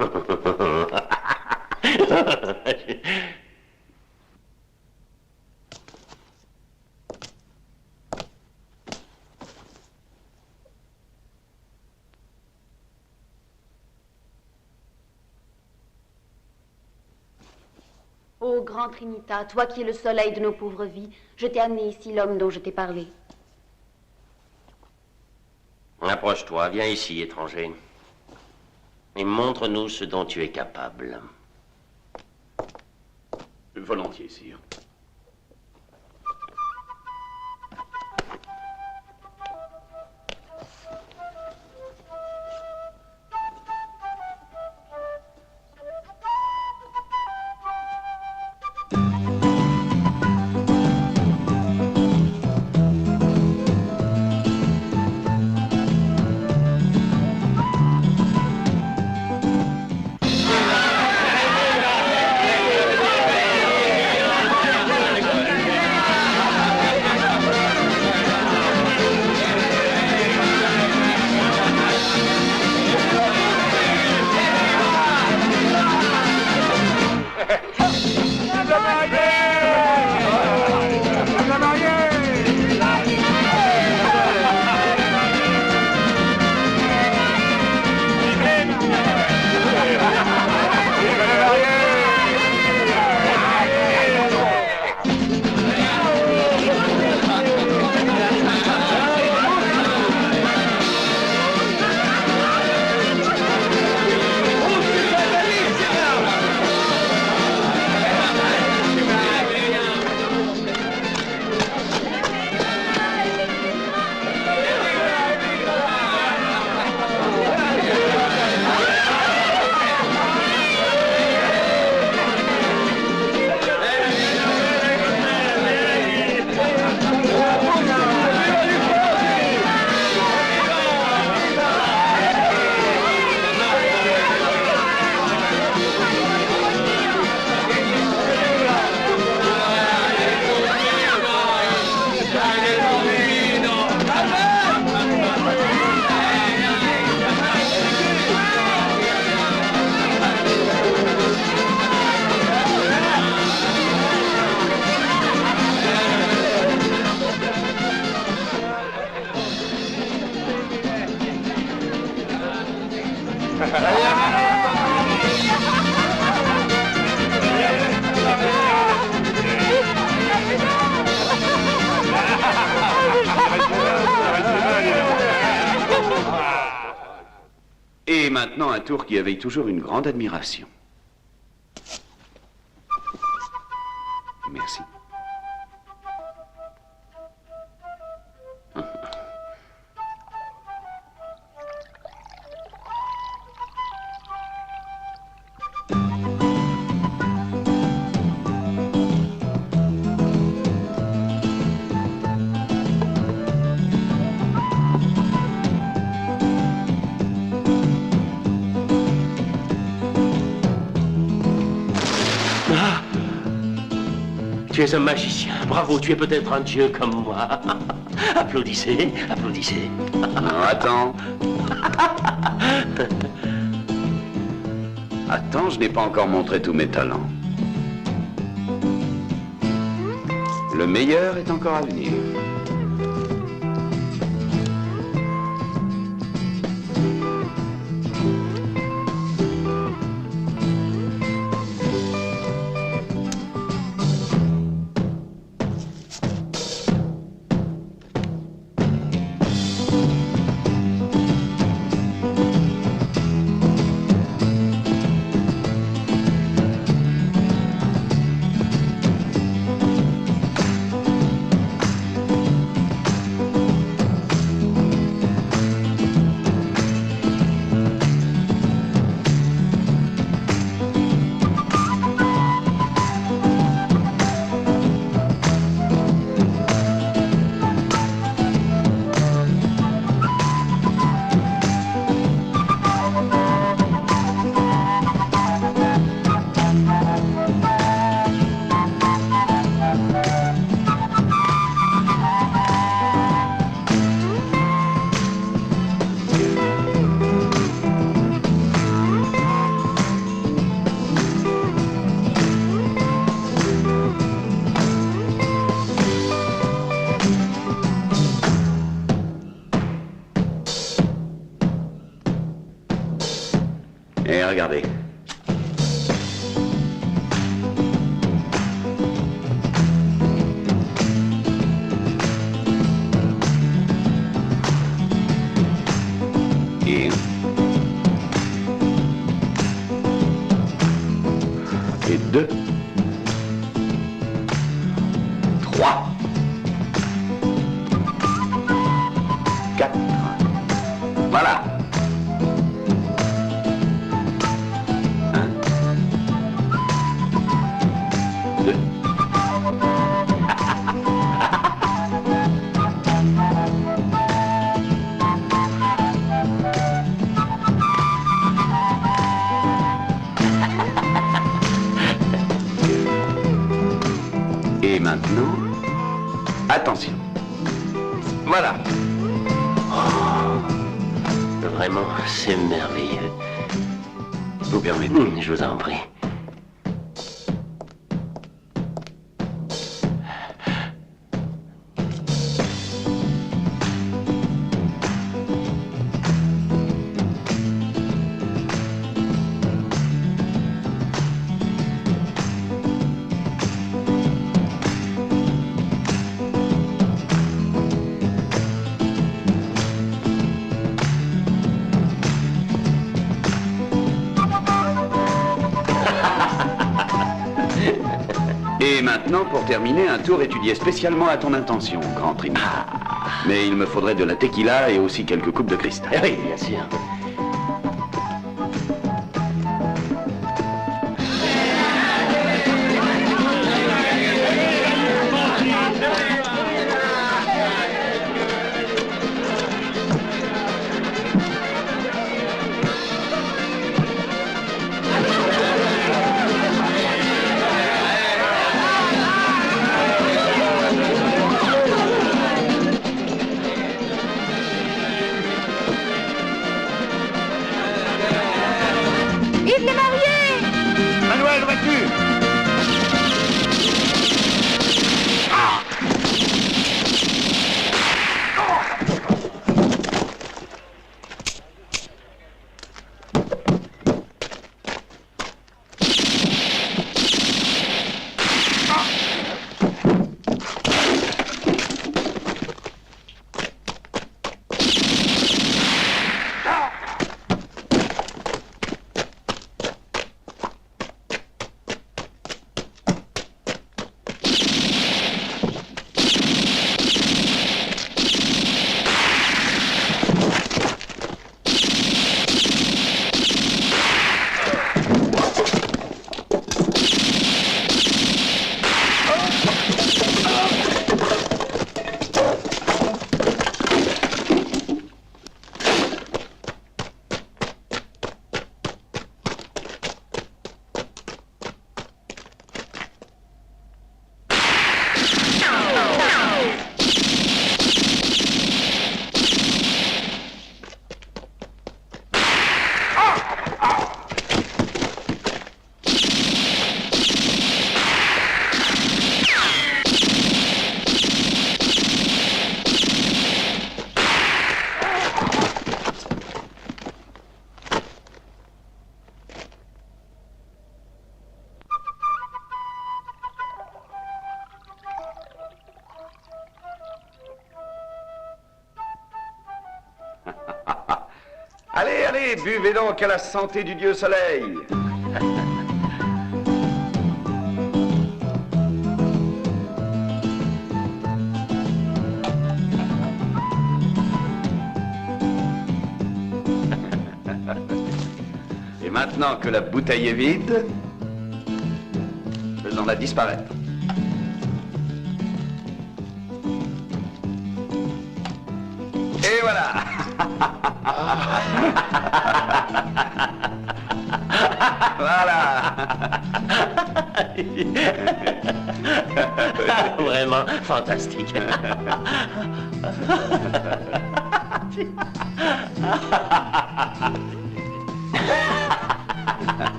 Ô grand Trinita, toi qui es le soleil de nos pauvres vies, je t'ai amené ici l'homme dont je t'ai parlé. Approche-toi, viens ici, étranger. Et montre-nous ce dont tu es capable. Volontiers, sire. Et maintenant, un tour qui éveille toujours une grande admiration. Merci. Tu es un magicien. Bravo, tu es peut-être un dieu comme moi. Applaudissez, applaudissez. Non, attends. Attends, je n'ai pas encore montré tous mes talents. Le meilleur est encore à venir. Et regardez. Et 2. 3. 4. Voilà. 2. Et maintenant, attention. Voilà. Vraiment, c'est merveilleux. Vous permettez? Je vous en prie. Et maintenant, pour terminer, un tour étudié spécialement à ton intention, grand Trini. Mais il me faudrait de la tequila et aussi quelques coupes de cristal. Oui, bien sûr. Allez, allez, buvez donc à la santé du dieu soleil. Et maintenant que la bouteille est vide, faisons-la disparaître. Et voilà. Voilà. Vraiment fantastique.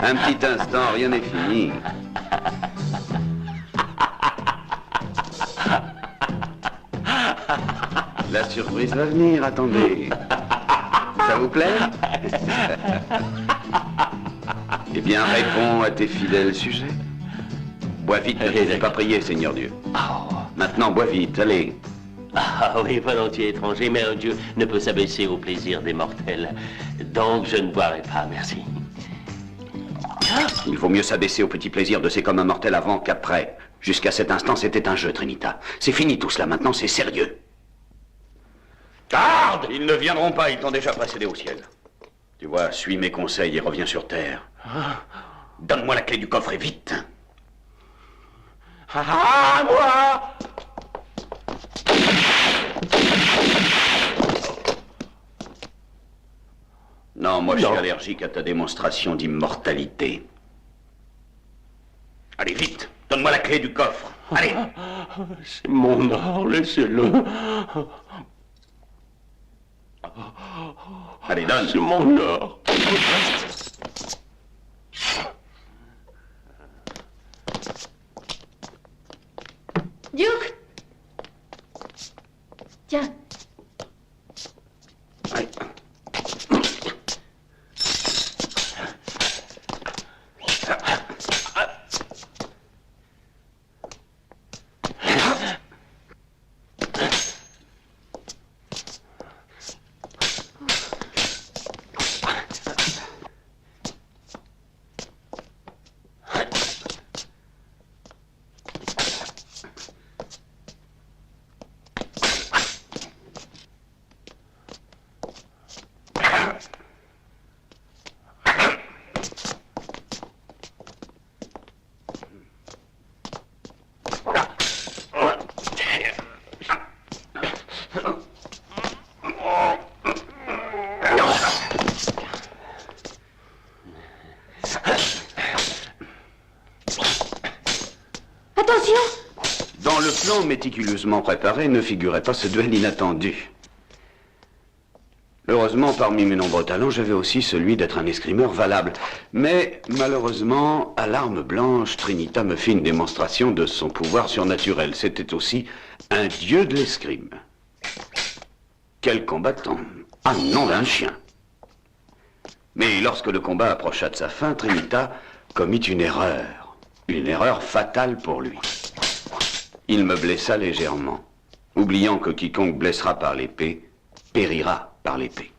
Un petit instant, rien n'est fini. La surprise va venir, attendez. Ça vous plaît? Eh bien, réponds à tes fidèles sujets. Bois vite, ne te fais pas prier, Seigneur Dieu. Maintenant, bois vite, allez. Ah oui, volontiers, étranger, mais un dieu ne peut s'abaisser au plaisir des mortels. Donc, je ne boirai pas, merci. Il vaut mieux s'abaisser au petit plaisir de ces communs mortels avant qu'après. Jusqu'à cet instant, c'était un jeu, Trinita. C'est fini tout cela, maintenant c'est sérieux. Garde! Ils ne viendront pas, ils t'ont déjà précédé au ciel. Tu vois, suis mes conseils et reviens sur Terre. Donne-moi la clé du coffre et vite. Ah, moi! Non, moi je suis allergique à ta démonstration d'immortalité. Allez, vite, donne-moi la clé du coffre. Allez. C'est mon or, laissez-le. Allez, donne. C'est mon or. Duke! Tiens. Ouais. Dans le plan méticuleusement préparé ne figurait pas ce duel inattendu. Heureusement, parmi mes nombreux talents, j'avais aussi celui d'être un escrimeur valable. Mais, malheureusement, à l'arme blanche, Trinita me fit une démonstration de son pouvoir surnaturel. C'était aussi un dieu de l'escrime. Quel combattant! Ah, nom d'un chien! Mais lorsque le combat approcha de sa fin, Trinita commit une erreur fatale pour lui. Il me blessa légèrement, oubliant que quiconque blessera par l'épée périra par l'épée.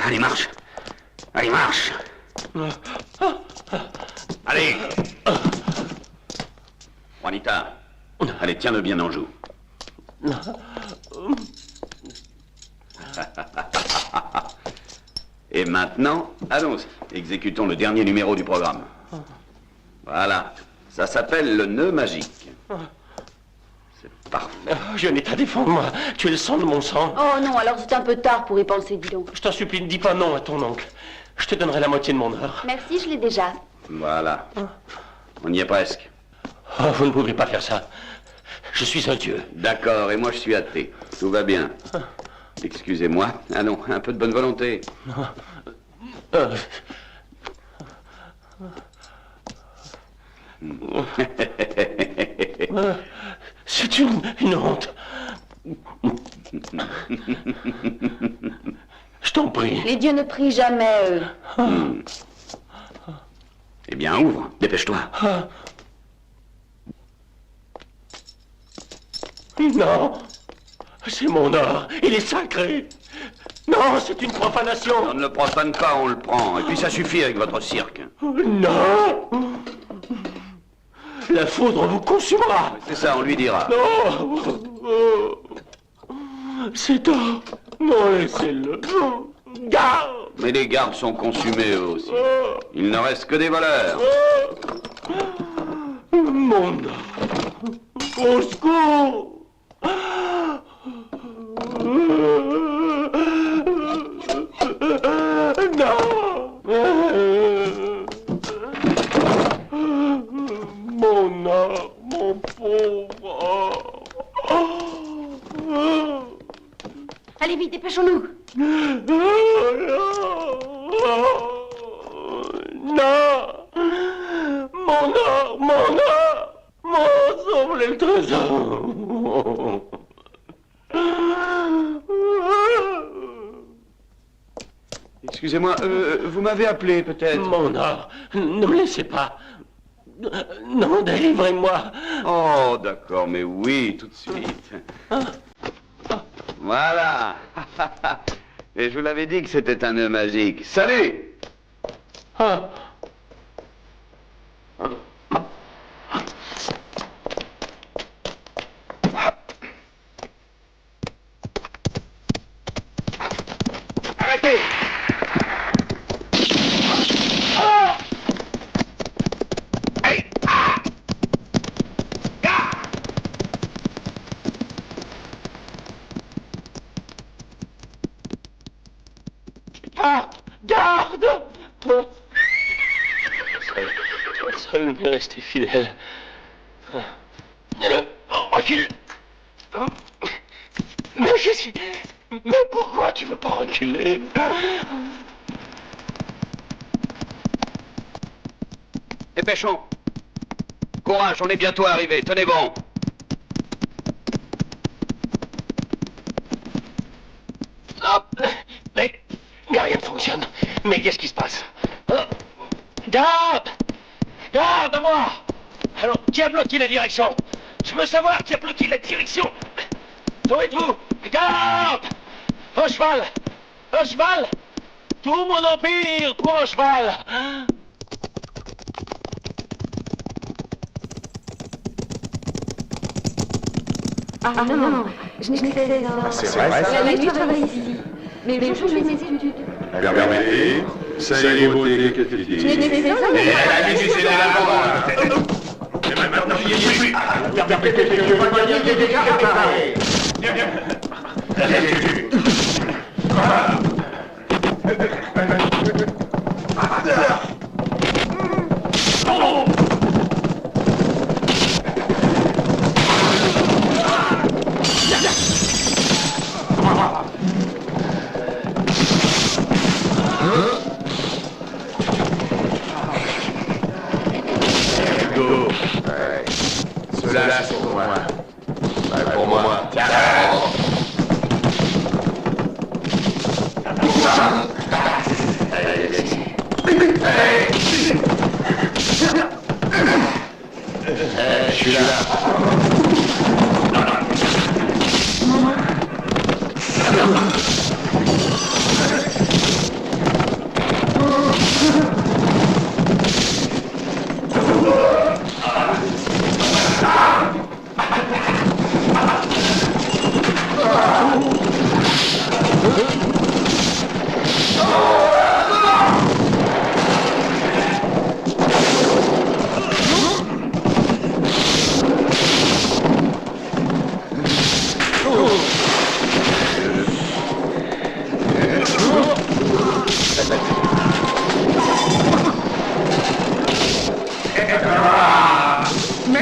Allez, marche. Allez, marche. Allez. Juanita, allez, tiens-le bien en joue. Et maintenant, allons-y. Exécutons le dernier numéro du programme. Voilà. Ça s'appelle le nœud magique. C'est parfait. Je n'ai qu'à défendre, moi. Tu es le sang de mon sang. Oh non, alors c'est un peu tard pour y penser, dis donc. Je t'en supplie, ne dis pas non à ton oncle. Je te donnerai la moitié de mon or. Merci, je l'ai déjà. Voilà. On y est presque. Oh, vous ne pouvez pas faire ça. Je suis un dieu. D'accord, et moi je suis athée. Tout va bien. Excusez-moi. Ah non, un peu de bonne volonté. C'est une honte. Je t'en prie. Les dieux ne prient jamais, eux. Eh bien, ouvre. Dépêche-toi. Non. C'est mon or. Il est sacré. Non, c'est une profanation. On ne le profane pas, on le prend. Et puis ça suffit avec votre cirque. Non. La foudre vous consumera. C'est ça, on lui dira. Non. C'est or. Non, laissez-le. Garde. Mais les gardes sont consumés eux aussi. Il ne reste que des voleurs. Mon or. Au secours. Non. Mon or, mon pauvre. Allez vite, dépêchons-nous. Non. Mon or, sauve le trésor. Excusez-moi, vous m'avez appelé peut-être. Mon or, ne me laissez pas. Non, délivrez-moi. Oh, d'accord, mais oui, tout de suite. Voilà. Et je vous l'avais dit que c'était un nœud magique. Salut. Arrêtez! Garde! Seul m'est resté fidèle. Recule! Mais je suis... Mais pourquoi tu veux pas reculer? Dépêchons. Courage, on est bientôt arrivé. Tenez bon. Mais rien ne fonctionne. Mais qu'est-ce qui se passe? Garde! Garde-moi! Alors, qui a bloqué la direction? Je veux savoir qui a bloqué la direction. Où êtes-vous? Garde! Au cheval! Au cheval! Tout mon empire pour au cheval! Ah non, je n'ai fait ça. C'est vrai, ça? La nuit, je travaille ici. Mais le jour, je fais mes études. Permettez, saluez vos décapité. Je n'ai fait ça. La musique, c'est la lavande. Et maintenant, il y a plus. Permettez, je vois qu'il y a des dégâts réparés. Viens, viens. Ceux-là, c'est pour moi. Ouais, pour moi. Tiens. Je suis là.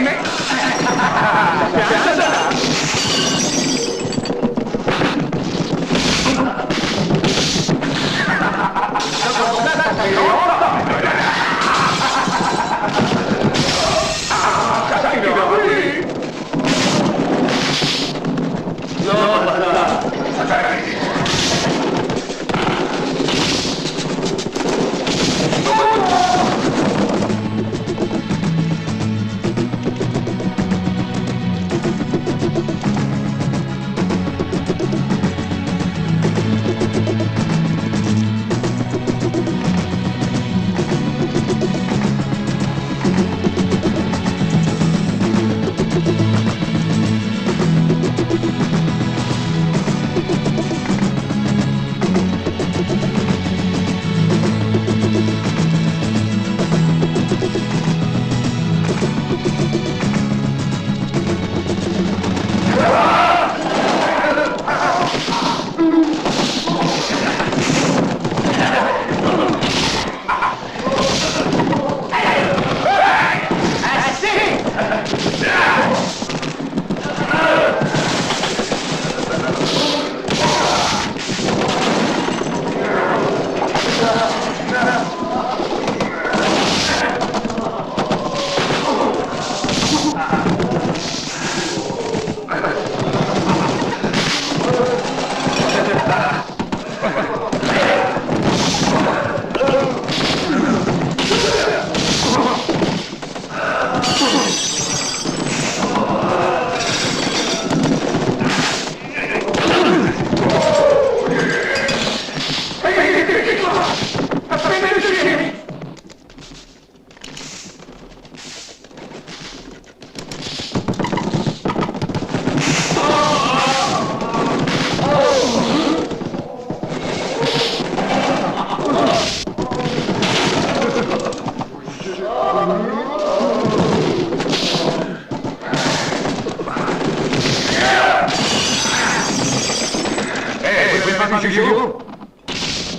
mais...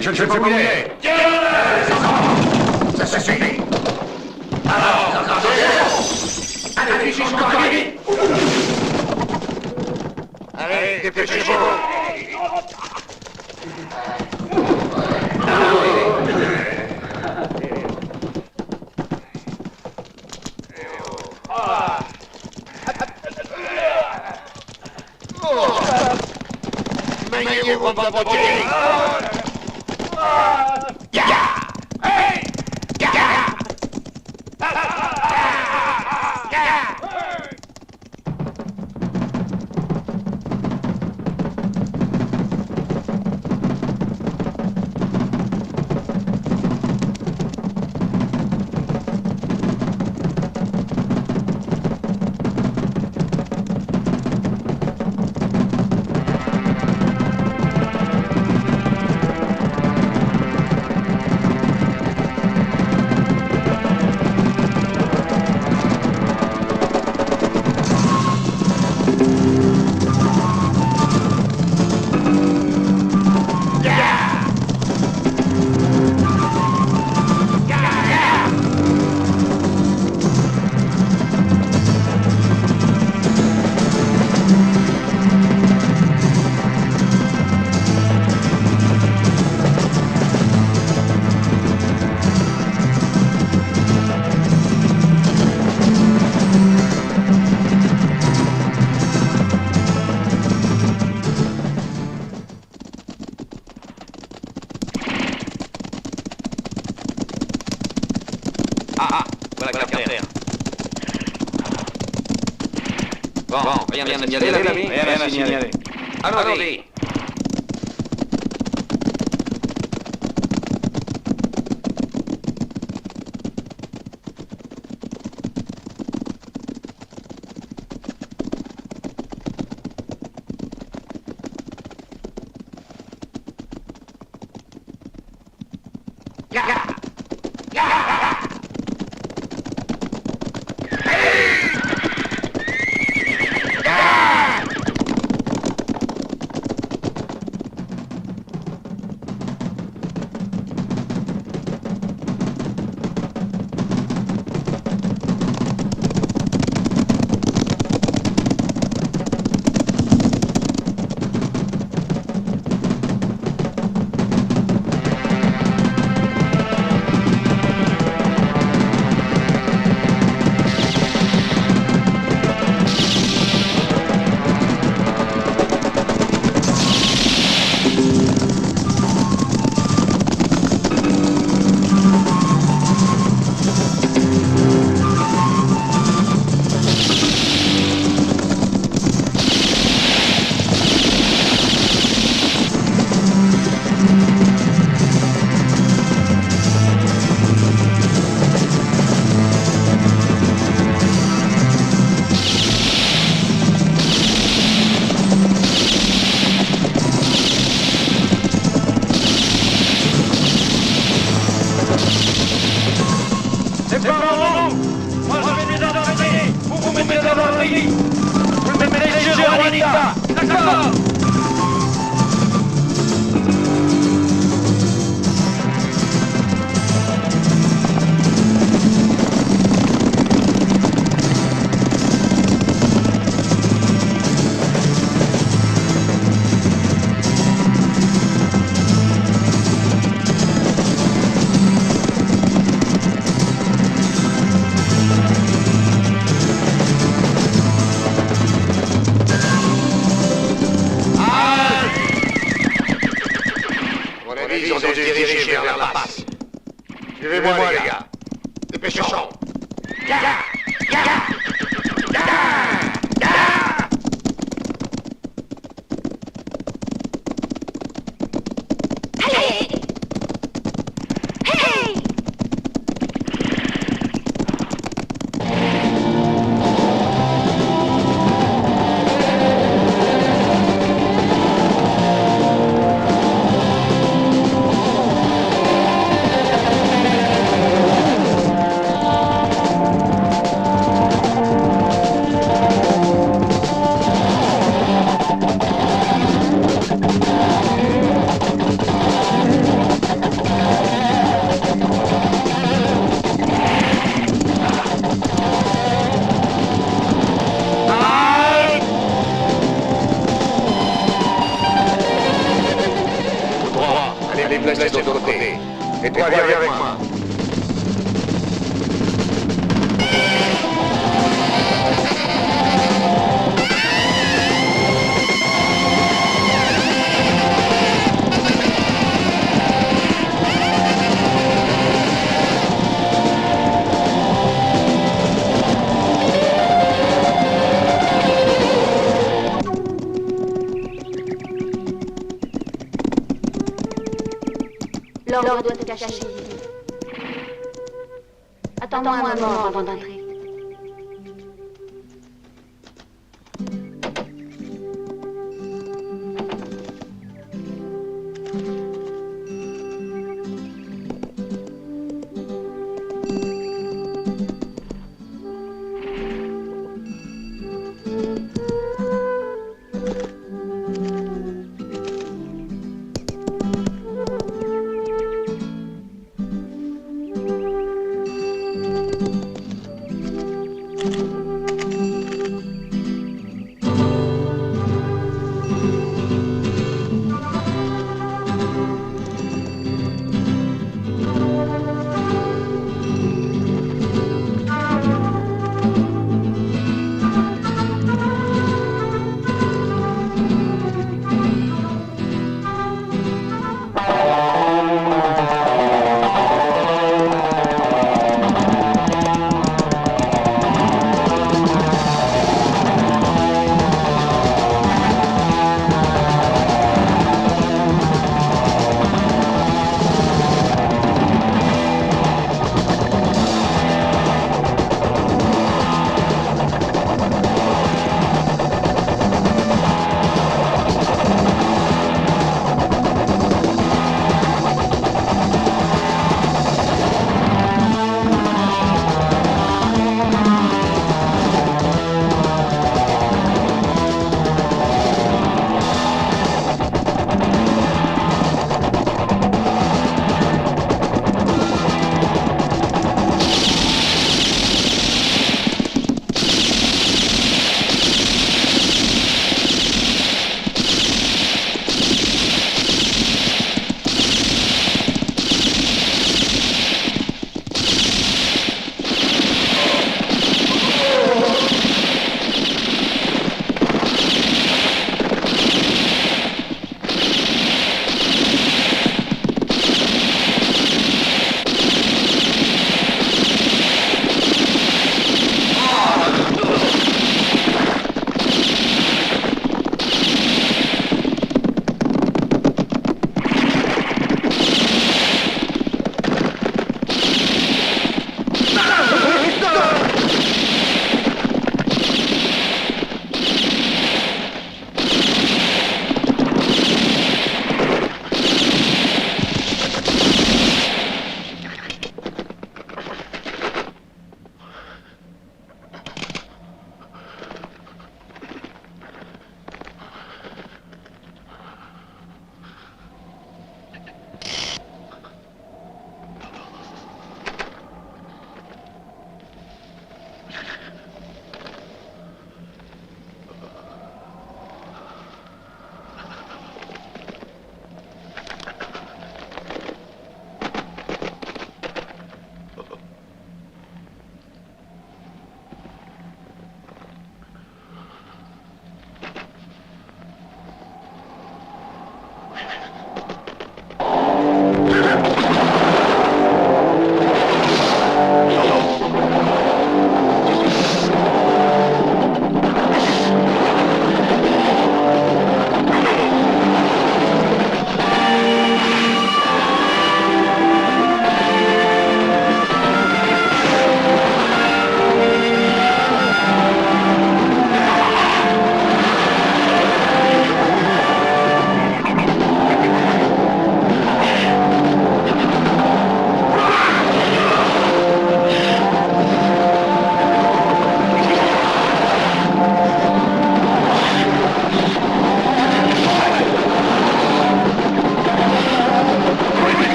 Je ne sais pas où il est. Ça suffit. Alors, allez, fiche encore vite. Allez, dépêchez-vous. Maniez-vous, bande d'abrutis. Bon, rien à signaler, l'ami? Rien à signaler. Allons-y. l'oreiller. Je vais mettre sur Juanita. D'accord. Ils ont dû se diriger vers la passe. Suivez-moi, les gars. Dépêchons. Allez, place de l'autre côté. Et toi, viens avec moi. Laure doit te cacher ici. Attends-moi un moment avant d'entrer.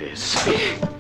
Cortés.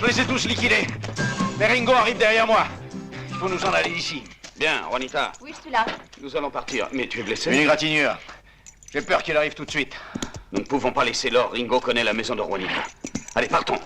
Je les ai tous liquidés. Mais Ringo arrive derrière moi. Il faut nous en aller d'ici. Bien, Juanita. Oui, je suis là. Nous allons partir. Mais tu es blessé? Une égratignure. J'ai peur qu'il arrive tout de suite. Nous ne pouvons pas laisser l'or. Ringo connaît la maison de Juanita. Allez, partons.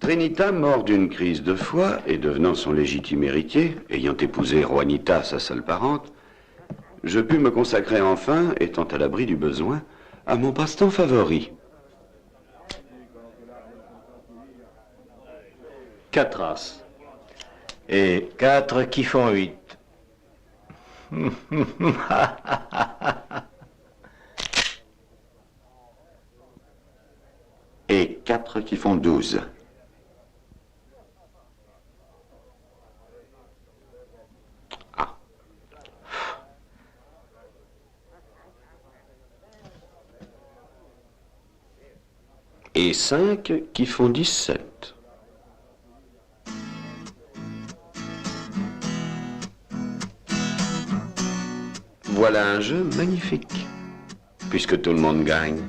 Trinita, mort d'une crise de foi et devenant son légitime héritier, ayant épousé Juanita, sa seule parente, je pus me consacrer enfin, étant à l'abri du besoin, à mon passe-temps favori. 4 as. Et 4 qui font 8. Et 4 qui font 12. Ah. Et 5 qui font 17. Voilà un jeu magnifique, puisque tout le monde gagne.